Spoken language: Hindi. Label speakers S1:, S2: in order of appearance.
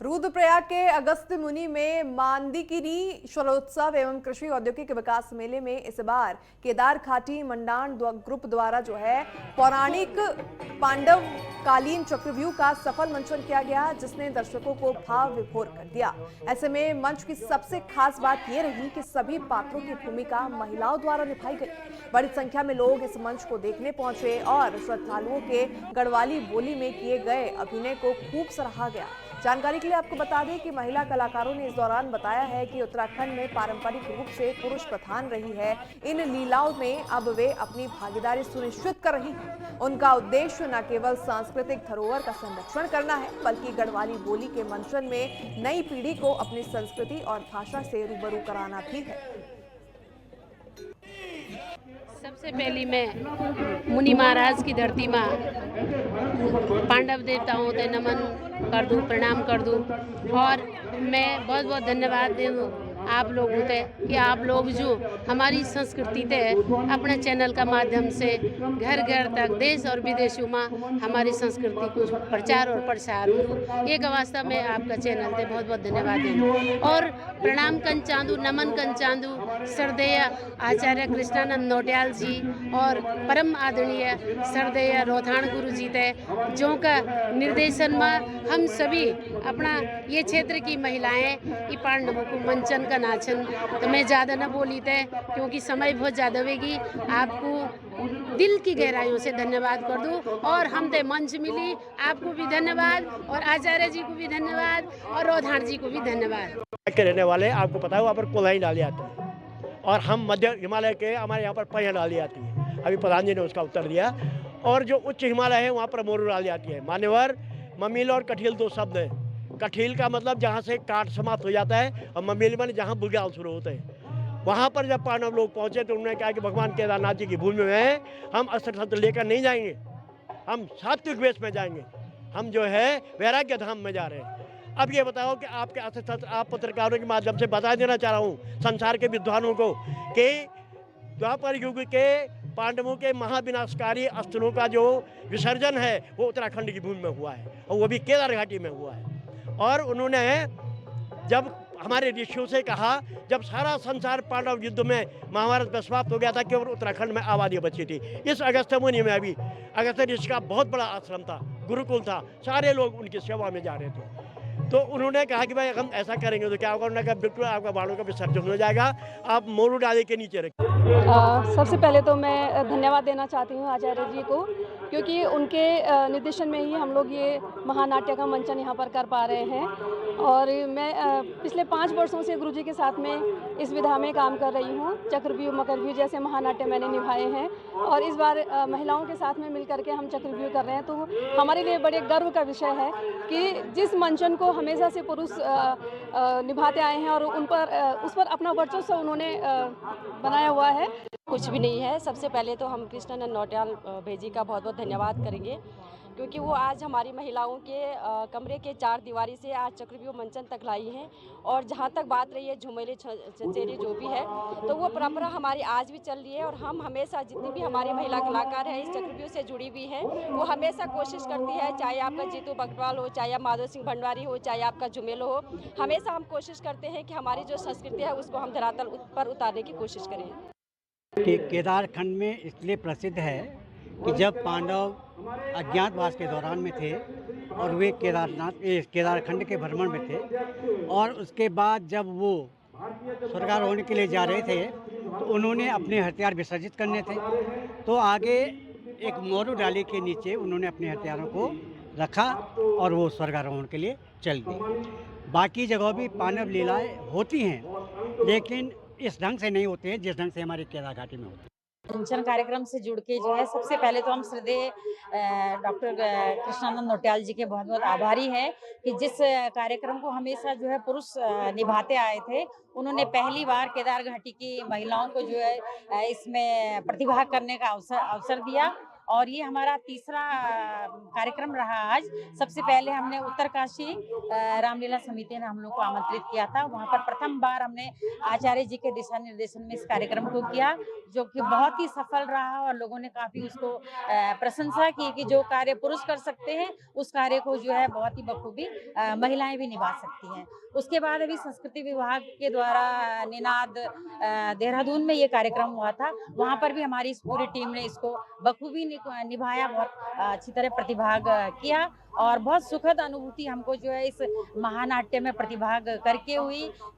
S1: रुद्रप्रयाग के अगस्त्य मुनि में मांदिकिनी ईश्वरोत्सव एवं कृषि औद्योगिक विकास मेले में इस बार केदार घाटी मंडाण ग्रुप द्वारा जो है पौराणिक पांडव कालीन चक्रव्यूह का सफल मंचन किया गया, जिसने दर्शकों को भाव विभोर कर दिया। ऐसे में मंच की सबसे खास बात यह रही कि सभी पात्रों की भूमिका महिलाओं द्वारा निभाई गई। बड़ी संख्या में लोग इस मंच को देखने पहुंचे और श्रद्धालुओं के गढ़वाली बोली में किए गए अभिनय को खूब सराहा गया। जानकारी के लिए आपको बता दें कि महिला कलाकारों ने इस दौरान बताया है कि उत्तराखंड में पारंपरिक रूप से पुरुष प्रधान रही है। इन लीलाओं में अब वे अपनी भागीदारी सुनिश्चित कर रही हैं। उनका उद्देश्य न केवल सांस्कृतिक धरोहर का संरक्षण करना है, बल्कि गढ़वाली बोली के मंचन में नई पीढ़ी को अपनी संस्कृति और भाषा से रूबरू कराना भी है।
S2: सबसे पहली मैं मुनि महाराज की धरती माँ पांडव देवताओं ते नमन कर दूँ, प्रणाम कर दूँ और मैं बहुत बहुत धन्यवाद दे दूँ आप लोगों ते कि आप लोग जो हमारी संस्कृति ते अपने चैनल का माध्यम से घर घर तक देश और विदेशों में हमारी संस्कृति को प्रचार और प्रसार करूँ। एक वास्ता में आपका चैनल ते बहुत बहुत धन्यवाद दूँ और प्रणाम कन चांदू, नमन कन चांदू श्रद्धेय आचार्य कृष्णानंद नौटियाल जी और परम आदरणीय श्रद्धेय रोथाण गुरु जी थे, जो का निर्देशन में हम सभी अपना ये क्षेत्र की महिलाएं ई पांडवों को मंचन का नाचन। तो मैं ज़्यादा न बोली थे क्योंकि समय बहुत ज़्यादा होगी। आपको दिल की गहराइयों से धन्यवाद कर दूँ और हम ते मंच मिली, आपको भी धन्यवाद और आचार्य जी को भी धन्यवाद और रोधाण जी को भी धन्यवाद।
S3: के रहने वाले आपको पता है वहाँ पर कोल्हाई डाली आती है और हम मध्य हिमालय के हमारे यहाँ पर पहिया डाली आती है। अभी प्रधान जी ने उसका उत्तर दिया। और जो उच्च हिमालय है वहाँ पर मोरू डाली आती है। मान्यवर ममील और कठील दो शब्द हैं। कठील का मतलब जहाँ से काट समाप्त हो जाता है और ममील माने जहाँ बुग्याल शुरू होते हैं। वहाँ पर जब पांडव लोग पहुँचे तो उन्होंने कहा कि भगवान केदारनाथ जी की भूमि में हम अस्त्र शस्त्र लेकर नहीं जाएंगे, हम सात्विक वेश में जाएंगे, हम जो है वैराग्य धाम में जा रहे हैं। अब ये बताओ कि आपके अस्त्र आप पत्रकारों के माध्यम से बता देना चाह रहा हूँ संसार के विद्वानों को कि द्वापर युग के पांडवों के महाविनाशकारी अस्त्रों का जो विसर्जन है वो उत्तराखंड की भूमि में हुआ है और वो भी केदार घाटी में हुआ है। और उन्होंने जब हमारे ऋषियों से कहा, जब सारा संसार पांडव युद्ध में महाभारत में समाप्त हो गया था, केवल उत्तराखंड में आबादी बची थी। इस अगस्त्य मुनि में अभी अगस्त्य ऋषि का बहुत बड़ा आश्रम था, गुरुकुल था, सारे लोग उनकी सेवा में जा रहे थे। तो उन्होंने कहा कि भाई हम ऐसा करेंगे तो क्या होगा। उन्होंने कहा बिल्कुल आपका बाणों का विसर्जन हो जाएगा, आप मोरू डाली के नीचे रखिए।
S4: सबसे पहले तो मैं धन्यवाद देना चाहती हूँ आचार्य जी को, क्योंकि उनके निर्देशन में ही हम लोग ये महानाट्य का मंचन यहाँ पर कर पा रहे हैं। और मैं पिछले 5 वर्षों से गुरुजी के साथ में इस विधा में काम कर रही हूँ। चक्रव्यूह, मकरव्यूह जैसे महानाट्य मैंने निभाए हैं और इस बार महिलाओं के साथ में मिलकर के हम चक्रव्यूह कर रहे हैं। तो हमारे लिए बड़े गर्व का विषय है कि जिस मंचन को हमेशा से पुरुष निभाते आए हैं और उस पर अपना वर्चस्व उन्होंने बनाया हुआ है।
S5: कुछ भी नहीं है। सबसे पहले तो हम कृष्णानंद नौटियाल भेजी का बहुत बहुत धन्यवाद करेंगे, क्योंकि वो आज हमारी महिलाओं के कमरे के 4 दीवारी से आज चक्रव्यूह मंचन तक लाई हैं। और जहाँ तक बात रही है झुमेले चचेरी जो भी है, तो वो परंपरा हमारी आज भी चल रही है। और हम हमेशा जितनी भी हमारी महिला कलाकार हैं इस चक्रव्यूह से जुड़ी हुई हैं, वो हमेशा कोशिश करती है, चाहे आपका जीतू बगटवाल हो, चाहे आप माधव सिंह भंडारी हो, चाहे आपका झुमेलो हो, हमेशा हम कोशिश करते हैं कि हमारी जो संस्कृति है उसको हम धरातल पर उतारने की कोशिश करें।
S6: केदारखंड में इसलिए प्रसिद्ध है कि जब पांडव अज्ञातवास के दौरान में थे और वे केदारखंड के भ्रमण में थे और उसके बाद जब वो स्वर्गारोहण के लिए जा रहे थे तो उन्होंने अपने हथियार विसर्जित करने थे, तो आगे एक मोरू डाली के नीचे उन्होंने अपने हथियारों को रखा और वो स्वर्गारोहण के लिए चल गए। बाकी जगहों भी पांडव लीलाएं होती हैं, लेकिन इस ढंग से नहीं होते हैं जिस ढंग से हमारे केदार घाटी में होते हैं।
S7: मंचन कार्यक्रम से जुड़ के जो है, सबसे पहले तो हम श्रद्धेय डॉक्टर कृष्णानंद नौटियाल जी के बहुत बहुत आभारी हैं कि जिस कार्यक्रम को हमेशा जो है पुरुष निभाते आए थे, उन्होंने पहली बार केदार घाटी की महिलाओं को जो है इसमें प्रतिभाग करने का अवसर दिया। और ये हमारा तीसरा कार्यक्रम रहा आज। सबसे पहले हमने उत्तरकाशी रामलीला समिति ने हम लोग को आमंत्रित किया था। वहाँ पर प्रथम बार हमने आचार्य जी के दिशा निर्देशन में इस कार्यक्रम को किया, जो कि बहुत ही सफल रहा और लोगों ने काफी उसको प्रशंसा की कि जो कार्य पुरुष कर सकते हैं उस कार्य को जो है बहुत ही बखूबी महिलाएं भी निभा सकती हैं। उसके बाद अभी संस्कृति विभाग के द्वारा निनाद देहरादून में ये कार्यक्रम हुआ था। वहाँ पर भी हमारी इस पूरी टीम ने इसको बखूबी निभाया, बहुत अच्छी तरह प्रतिभाग किया और बहुत सुखद अनुभूति हमको जो है इस महानाट्य में प्रतिभाग करके हुई